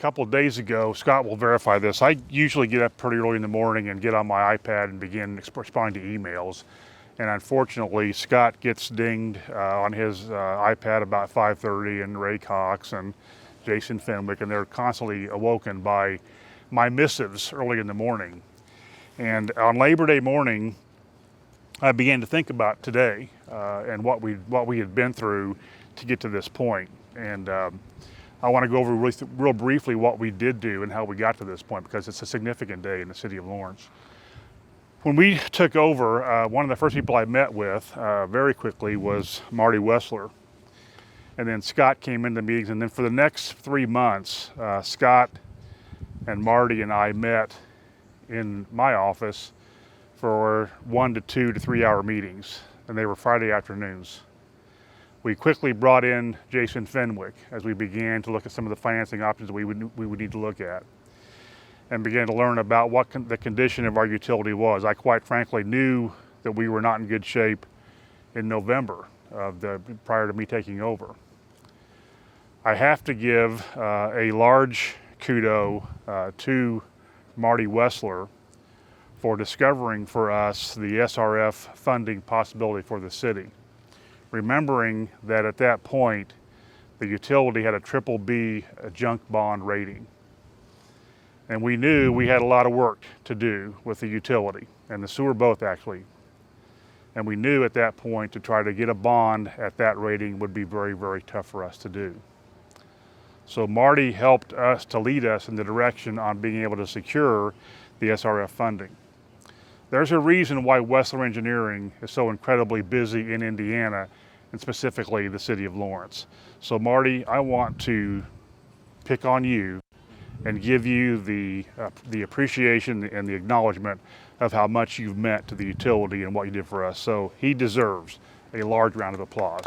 couple of days ago, Scott will verify this, I usually get up pretty early in the morning and get on my iPad and begin responding to emails. And unfortunately, Scott gets dinged on his iPad about 5:30, and Ray Cox and Jason Fenwick, and they're constantly awoken by my missives early in the morning. And on Labor Day morning, I began to think about today and what we had been through to get to this point. And I want to go over real briefly what we did do and how we got to this point, because it's a significant day in the city of Lawrence. When we took over, one of the first people I met with very quickly was Marty Wessler. And then Scott came into meetings, and then for the next 3 months, Scott and Marty and I met in my office for 1 to 2 to 3 hour meetings, and they were Friday afternoons. We quickly brought in Jason Fenwick as we began to look at some of the financing options we would need to look at, and began to learn about what the condition of our utility was. I quite frankly knew that we were not in good shape in November prior to me taking over. I have to give a large kudo to Marty Wessler for discovering for us the SRF funding possibility for the city. Remembering that at that point, the utility had a BBB junk bond rating. And we knew we had a lot of work to do with the utility and the sewer both, actually. And we knew at that point to try to get a bond at that rating would be very, very tough for us to do. So Marty helped us to lead us in the direction on being able to secure the SRF funding. There's a reason why Wessler Engineering is so incredibly busy in Indiana, and specifically the city of Lawrence. So Marty, I want to pick on you and give you the appreciation and the acknowledgement of how much you've meant to the utility and what you did for us. So he deserves a large round of applause.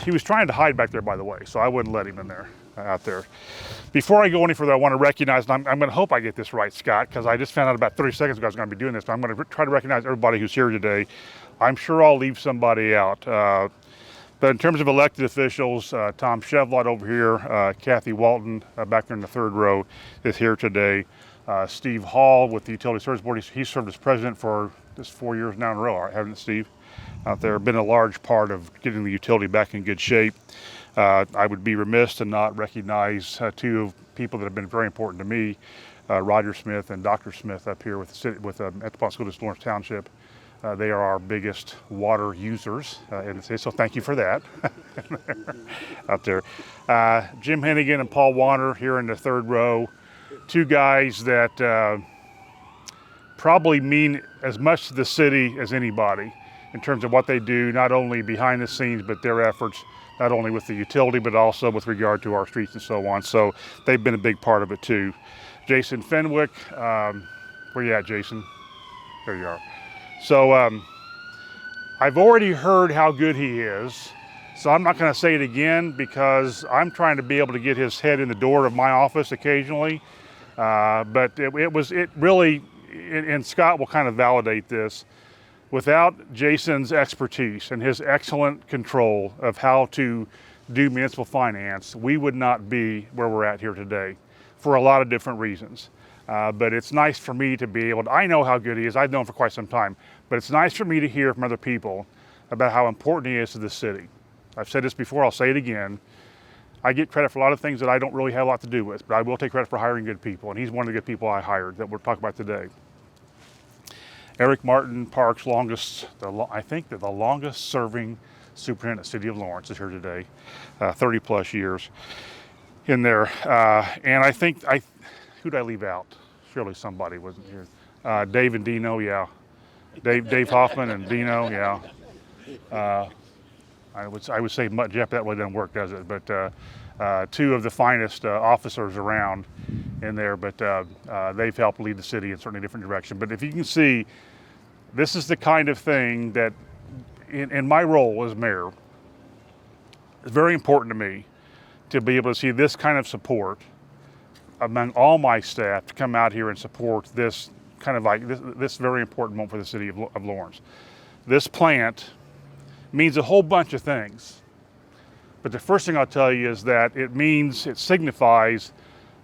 He was trying to hide back there, by the way, so I wouldn't let him in there, out there. Before I go any further, I want to recognize, and I'm going to hope I get this right, Scott, because I just found out about 30 seconds ago I was going to be doing this, but I'm going to try to recognize everybody who's here today. I'm sure I'll leave somebody out. But in terms of elected officials, Tom Chevlot over here, Kathy Walton back there in the third row is here today. Steve Hall with the Utility Service Board, he's served as president for just 4 years now in a row, haven't it, Steve? Out there, been a large part of getting the utility back in good shape. I would be remiss to not recognize two people that have been very important to me, Roger Smith and Dr. Smith up here with the city, with Metropolitan School District Lawrence Township. They are our biggest water users in the city, so thank you for that. Out there. Jim Hennigan and Paul Warner here in the third row. Two guys that probably mean as much to the city as anybody in terms of what they do, not only behind the scenes, but their efforts, not only with the utility, but also with regard to our streets and so on. So they've been a big part of it too. Jason Fenwick, where you at, Jason? There you are. So I've already heard how good he is, so I'm not going to say it again because I'm trying to be able to get his head in the door of my office occasionally. But it really, and Scott will kind of validate this, without Jason's expertise and his excellent control of how to do municipal finance, we would not be where we're at here today for a lot of different reasons. But it's nice for me to be able to, I know how good he is, I've known him for quite some time, but it's nice for me to hear from other people about how important he is to the city. I've said this before, I'll say it again. I get credit for a lot of things that I don't really have a lot to do with, but I will take credit for hiring good people, and he's one of the good people I hired that we'll talk about today. Eric Martin Parks, I think the longest serving superintendent of the city of Lawrence is here today, 30 plus years in there. And I think, who'd I leave out? Surely somebody wasn't here. Dave and Dino, yeah. Dave Hoffman and Dino, yeah. I would say Jeff, that way doesn't work, does it? But two of the finest officers around in there, but they've helped lead the city in certainly a different direction. But if you can see, this is the kind of thing that in my role as mayor, it's very important to me to be able to see this kind of support among all my staff to come out here and support this kind of like this very important moment for the city of Lawrence. This plant means a whole bunch of things. But the first thing I'll tell you is that it signifies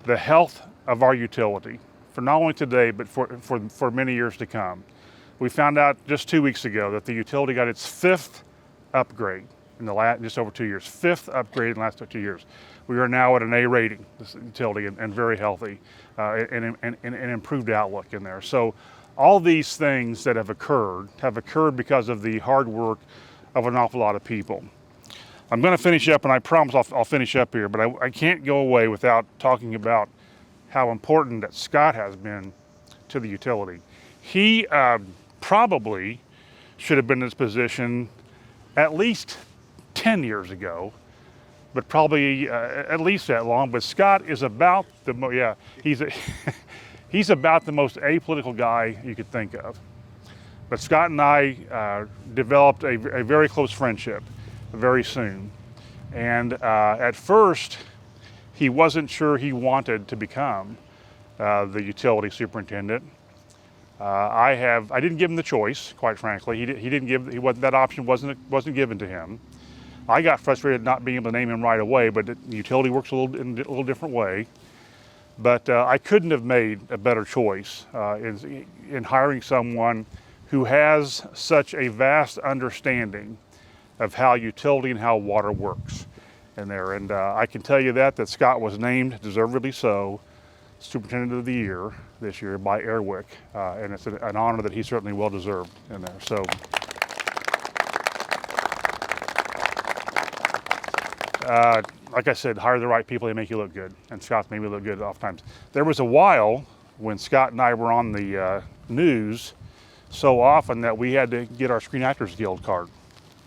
the health of our utility for not only today, but for many years to come. We found out just 2 weeks ago that the utility got its 5th upgrade in the last, just over 2 years, 5th upgrade in the last 2 years. We are now at an A rating, this utility, and very healthy, and improved outlook in there. So all these things that have occurred because of the hard work of an awful lot of people. I'm going to finish up, and I promise I'll finish up here, but I can't go away without talking about how important that Scott has been to the utility. He probably should have been in this position at least 10 years ago, but probably at least that long. But Scott is about he's about the most apolitical guy you could think of. But Scott and I developed a very close friendship very soon. And at first, he wasn't sure he wanted to become the utility superintendent. I didn't give him the choice, quite frankly. That option wasn't given to him. I got frustrated not being able to name him right away, but the utility works in a little different way. But I couldn't have made a better choice in hiring someone who has such a vast understanding of how utility and how water works in there. And I can tell you that Scott was named, deservedly so, Superintendent of the Year this year by Airwick, and it's an honor that he certainly well deserved in there. So, like I said, hire the right people, they make you look good, and Scott's made me look good oftentimes. There was a while when Scott and I were on the news so often that we had to get our Screen Actors Guild card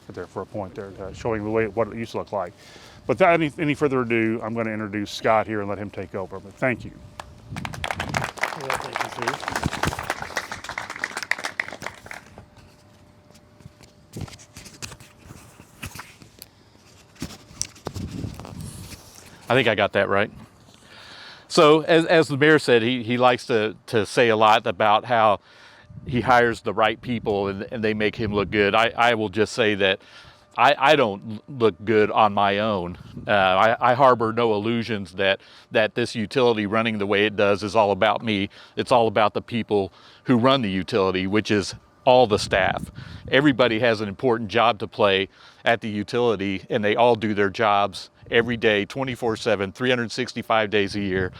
there for a point there, showing what it used to look like. But without any further ado, I'm going to introduce Scott here and let him take over. But thank you. Well, thank you, Steve. I think I got that right. So as the mayor said, he likes to say a lot about how he hires the right people and they make him look good. I will just say that I don't look good on my own. I harbor no illusions that this utility running the way it does is all about me. It's all about the people who run the utility, which is all the staff. Everybody has an important job to play at the utility, and they all do their jobs every day, 24/7, 365 days a year,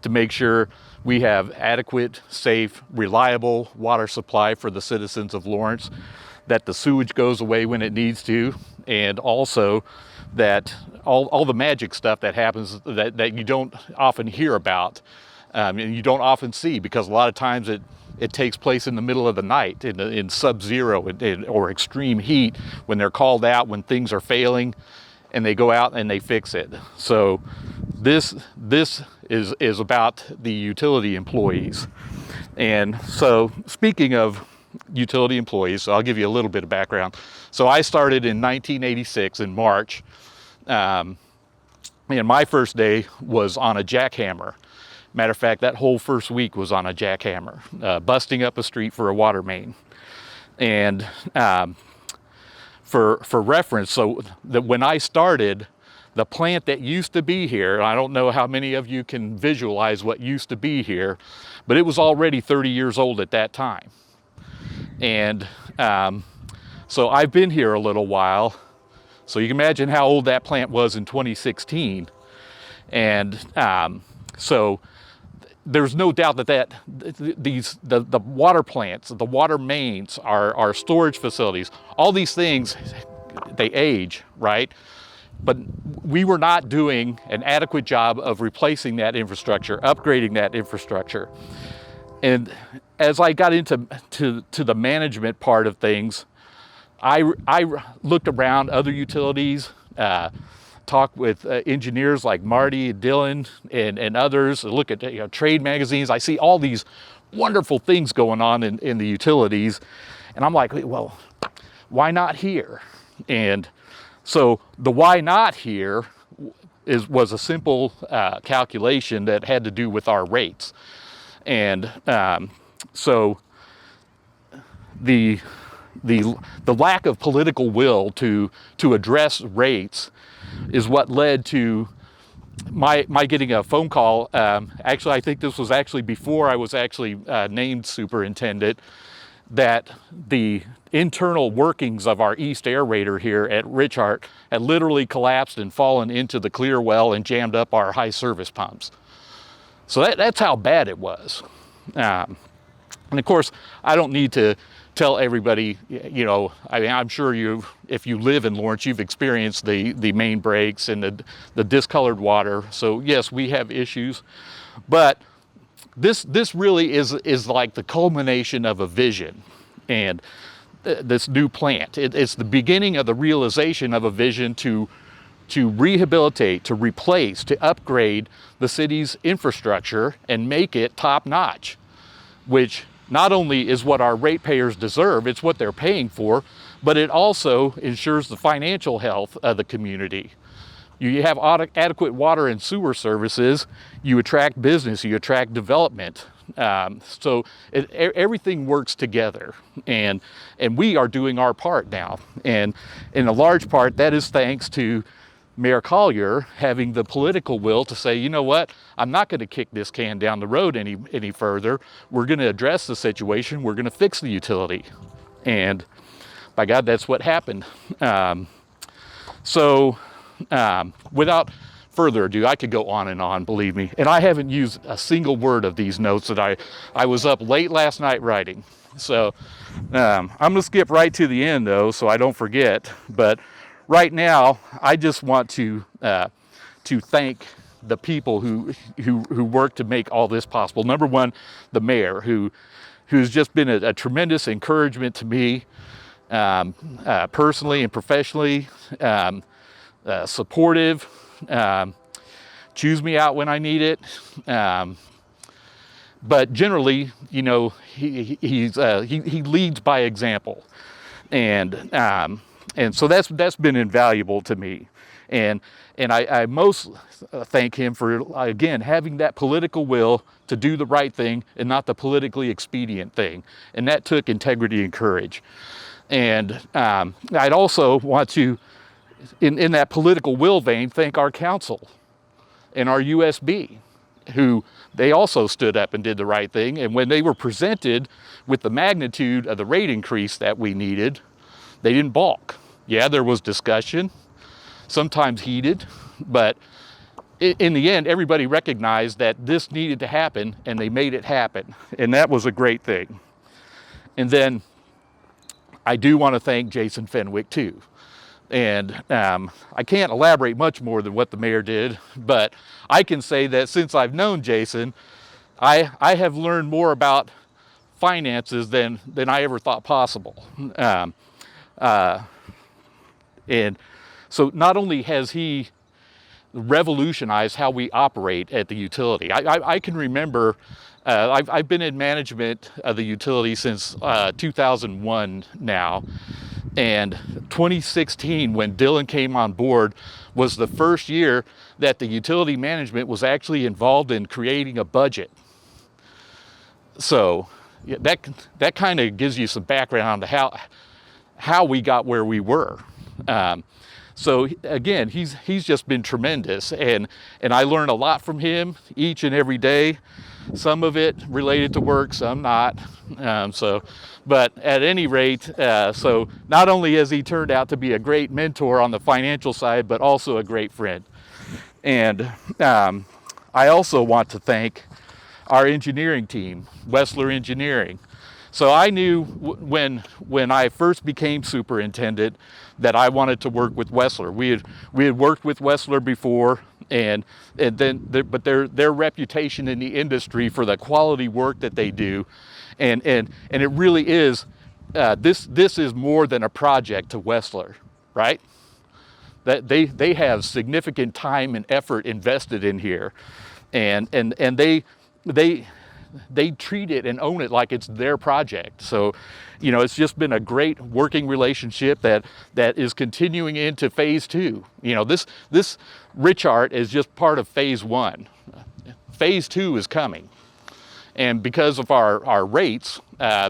to make sure we have adequate, safe, reliable water supply for the citizens of Lawrence, that the sewage goes away when it needs to, and also that all the magic stuff that happens that you don't often hear about, and you don't often see, because a lot of times it takes place in the middle of the night in sub-zero or extreme heat, when they're called out when things are failing, and they go out and they fix it. So this is about the utility employees. And so speaking of utility employees, so I'll give you a little bit of background. So I started in 1986 in March, and my first day was on a jackhammer. Matter of fact, that whole first week was on a jackhammer, busting up a street for a water main. And for reference, so that when I started, the plant that used to be here, I don't know how many of you can visualize what used to be here, but it was already 30 years old at that time. And so I've been here a little while, so you can imagine how old that plant was in 2016. And so there's no doubt that the water plants, the water mains, our storage facilities, all these things, they age, right? But we were not doing an adequate job of replacing that infrastructure, upgrading that infrastructure. And as I got into the management part of things, I looked around other utilities, talked with engineers like Marty, Dylan, and others, look at trade magazines. I see all these wonderful things going on in the utilities. And I'm like, well, why not here? And so the why not here was a simple calculation that had to do with our rates. And so the the lack of political will to address rates is what led to my getting a phone call. Actually, I think this was actually before I was actually named superintendent, that the internal workings of our east aerator here at Richardt had literally collapsed and fallen into the clear well and jammed up our high service pumps. So that's how bad it was. And of course, I don't need to tell everybody, you know, I mean, I'm sure if you live in Lawrence, you've experienced the main breaks and the discolored water. So yes, we have issues, but this really is like the culmination of a vision, and this new plant. It's the beginning of the realization of a vision to rehabilitate, to replace, to upgrade the city's infrastructure and make it top notch, which not only is what our ratepayers deserve, it's what they're paying for, but it also ensures the financial health of the community. You have adequate water and sewer services, you attract business, you attract development. So everything works together, and we are doing our part now. And in a large part, that is thanks to Mayor Collier having the political will to say, you know what, I'm not going to kick this can down the road any further. We're going to address the situation. We're going to fix the utility. And by God, that's what happened. Without further ado, I could go on and on, believe me. And I haven't used a single word of these notes that I was up late last night writing. So I'm going to skip right to the end, though, so I don't forget. But right now, I just want to thank the people who worked to make all this possible. Number one, the mayor, who's just been a tremendous encouragement to me, personally and professionally. Supportive, chews me out when I need it, but generally, you know, he leads by example, and so that's been invaluable to me, and I most thank him for, again, having that political will to do the right thing and not the politically expedient thing, and that took integrity and courage. And I'd also want to, in that political will vein, thank our council and our USB, who they also stood up and did the right thing. And when they were presented with the magnitude of the rate increase that we needed, they didn't balk. Yeah, there was discussion, sometimes heated, but in the end, everybody recognized that this needed to happen, and they made it happen. And that was a great thing. And then I do want to thank Jason Fenwick too. And I can't elaborate much more than what the mayor did, but I can say that since I've known Jason, I have learned more about finances than I ever thought possible. And so not only has he revolutionized how we operate at the utility, I can remember, I've been in management of the utility since 2001 now. And 2016, when Dylan came on board, was the first year that the utility management was actually involved in creating a budget. So yeah, that kind of gives you some background on how we got where we were. So again, he's just been tremendous, and I learn a lot from him each and every day. Some of it related to work, some not. But at any rate, so not only has he turned out to be a great mentor on the financial side, but also a great friend. And I also want to thank our engineering team, Wessler Engineering. So I knew when I first became superintendent that I wanted to work with Wessler. We had worked with Wessler before, and then but their reputation in the industry for the quality work that they do, and it really is, this is more than a project to Wessler, right? That they have significant time and effort invested in here, and they treat it and own it like it's their project. So, you know, it's just been a great working relationship that is continuing into phase 2. You know, this Richardt is just part of phase 1. Phase 2 is coming. And because of our rates,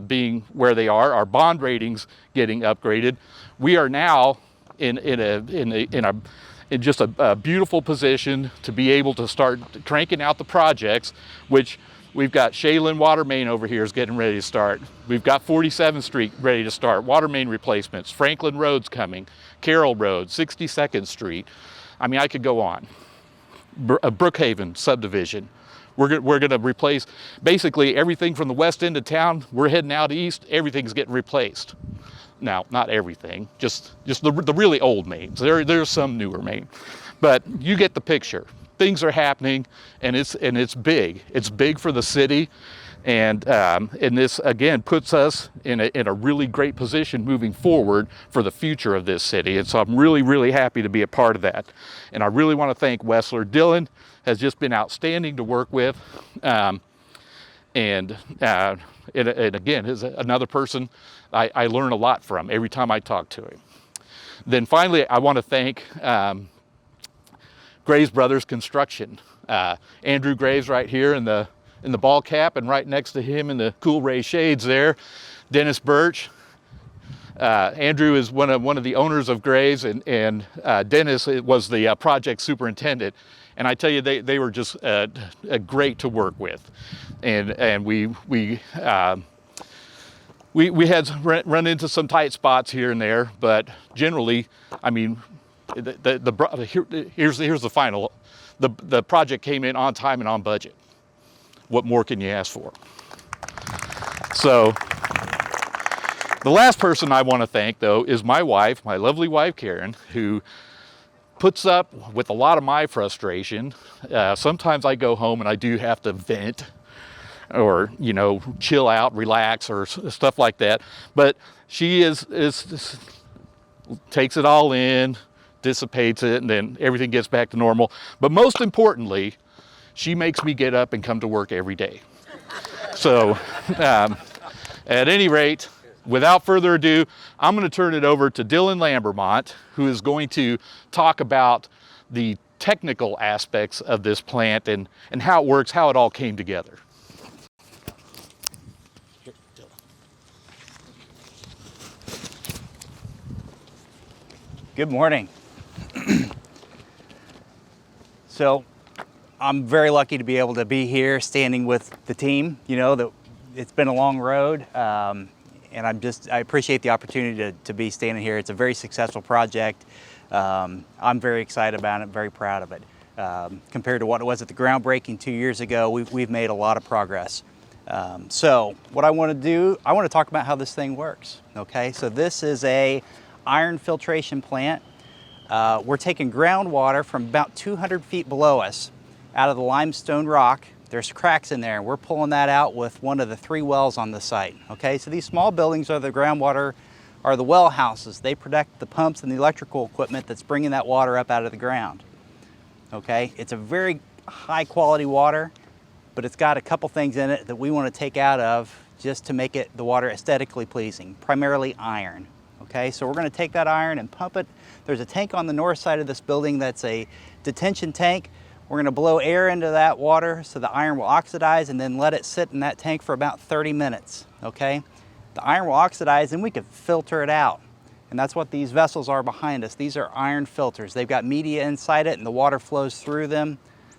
being where they are, our bond ratings getting upgraded, we are now in just a beautiful position to be able to start cranking out the projects, which we've got Shaylin Water Main over here is getting ready to start. We've got 47th Street ready to start, water main replacements, Franklin Road's coming, Carroll Road, 62nd Street. I mean, I could go on. Brookhaven subdivision. We're going to replace basically everything from the west end of town. We're heading out east, everything's getting replaced. Now, not everything, just the really old mains. There's some newer main, but you get the picture. Things are happening, and it's big. It's big for the city, and this again puts us in a really great position moving forward for the future of this city. And so I'm really happy to be a part of that. And I really want to thank Wessler. Dylan has just been outstanding to work with, and again is another person I learn a lot from every time I talk to him. Then finally, I want to thank Graves Brothers Construction. Andrew Graves right here in the ball cap, and right next to him in the cool ray shades there, Dennis Birch. Andrew is one of the owners of Graves, and Dennis was the project superintendent. And I tell you, they were just great to work with, and we had run into some tight spots here and there, but generally, I mean, here's the final. The project came in on time and on budget. What more can you ask for? So the last person I want to thank, though, is my wife, my lovely wife, Karen, who puts up with a lot of my frustration. Sometimes I go home and I do have to vent or, you know, chill out, relax, or stuff like that. But she takes it all in, dissipates it, and then everything gets back to normal. But most importantly, she makes me get up and come to work every day. So at any rate, without further ado, I'm going to turn it over to Dylan Lambermont, who is going to talk about the technical aspects of this plant and how it works, how it all came together. Good morning. So I'm very lucky to be able to be here standing with the team. You know, that it's been a long road, and I appreciate the opportunity to be standing here. It's a very successful project. I'm very excited about it, very proud of it. Compared to what it was at the groundbreaking 2 years ago, we've made a lot of progress. So what I want to do, I want to talk about how this thing works. Okay, so this is a iron filtration plant. We're taking groundwater from about 200 feet below us out of the limestone rock. There's cracks in there, and we're pulling that out with one of the 3 wells on the site. Okay, so these small buildings are the groundwater, are the well houses. They protect the pumps and the electrical equipment that's bringing that water up out of the ground. Okay, it's a very high quality water, but it's got a couple things in it that we want to take out of just to make the water aesthetically pleasing, primarily iron. Okay, so we're going to take that iron and pump it. There's a tank on the north side of this building that's a detention tank. We're going to blow air into that water so the iron will oxidize, and then let it sit in that tank for about 30 minutes. Okay, the iron will oxidize and we can filter it out. And that's what these vessels are behind us. These are iron filters. They've got media inside it, and the water flows through them.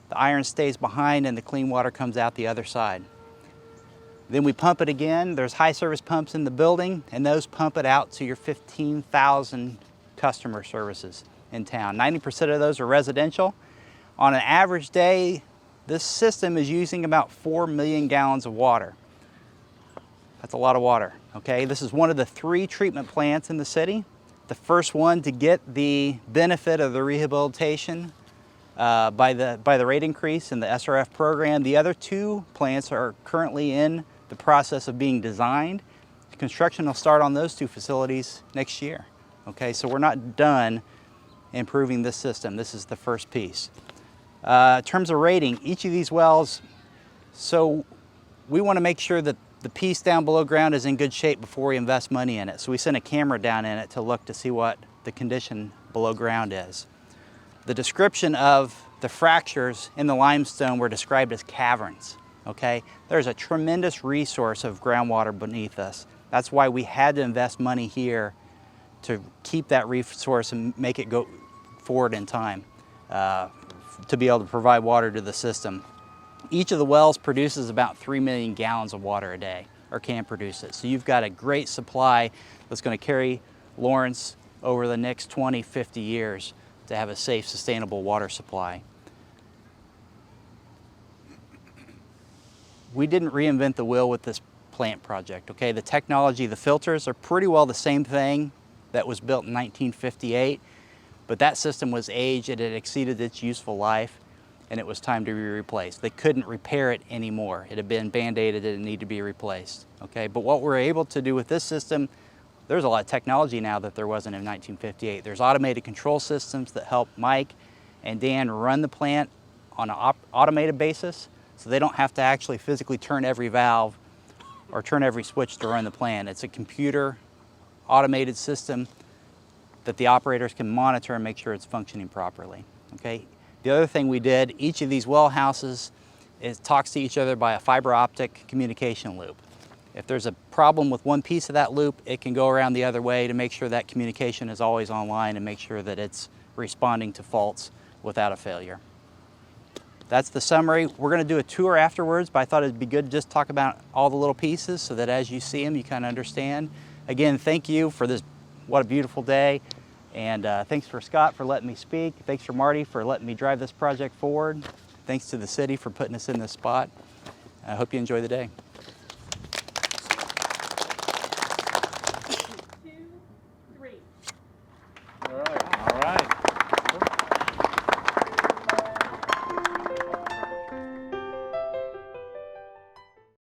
The iron stays behind and the clean water comes out the other side. Then we pump it again. There's high service pumps in the building, and those pump it out to your 15,000 customer services in town. 90% of those are residential. On an average day, this system is using about 4 million gallons of water. That's a lot of water, okay? This is one of the 3 treatment plants in the city. The first one to get the benefit of the rehabilitation by the rate increase in the SRF program. The other 2 plants are currently in the process of being designed. Construction will start on those 2 facilities next year. Okay, so we're not done improving this system. This is the first piece. In terms of rating, each of these wells, so we want to make sure that the piece down below ground is in good shape before we invest money in it. So we sent a camera down in it to look to see what the condition below ground is. The description of the fractures in the limestone were described as caverns. okay? There's a tremendous resource of groundwater beneath us. That's why we had to invest money here to keep that resource and make it go forward in time to be able to provide water to the system. Each of the wells produces about 3 million gallons of water a day, or can produce it. So you've got a great supply that's going to carry Lawrence over the next 20, 50 years to have a safe, sustainable water supply. We didn't reinvent the wheel with this plant project, okay? The technology, the filters are pretty well the same thing that was built in 1958, but that system was aged, it had exceeded its useful life, and it was time to be replaced. They couldn't repair it anymore. It had been band-aided and it needed to be replaced, okay? But what we're able to do with this system, there's a lot of technology now that there wasn't in 1958. There's automated control systems that help Mike and Dan run the plant on an automated basis, so they don't have to actually physically turn every valve or turn every switch to run the plant. It's a computer automated system that the operators can monitor and make sure it's functioning properly, okay? The other thing we did, each of these well houses talks to each other by a fiber optic communication loop. If there's a problem with one piece of that loop, it can go around the other way to make sure that communication is always online and make sure that it's responding to faults without a failure. That's the summary. We're going to do a tour afterwards, but I thought it'd be good to just talk about all the little pieces so that as you see them, you kind of understand. Again, thank you for this, what a beautiful day. And thanks for Scott for letting me speak. Thanks for Marty for letting me drive this project forward. Thanks to the city for putting us in this spot. I hope you enjoy the day.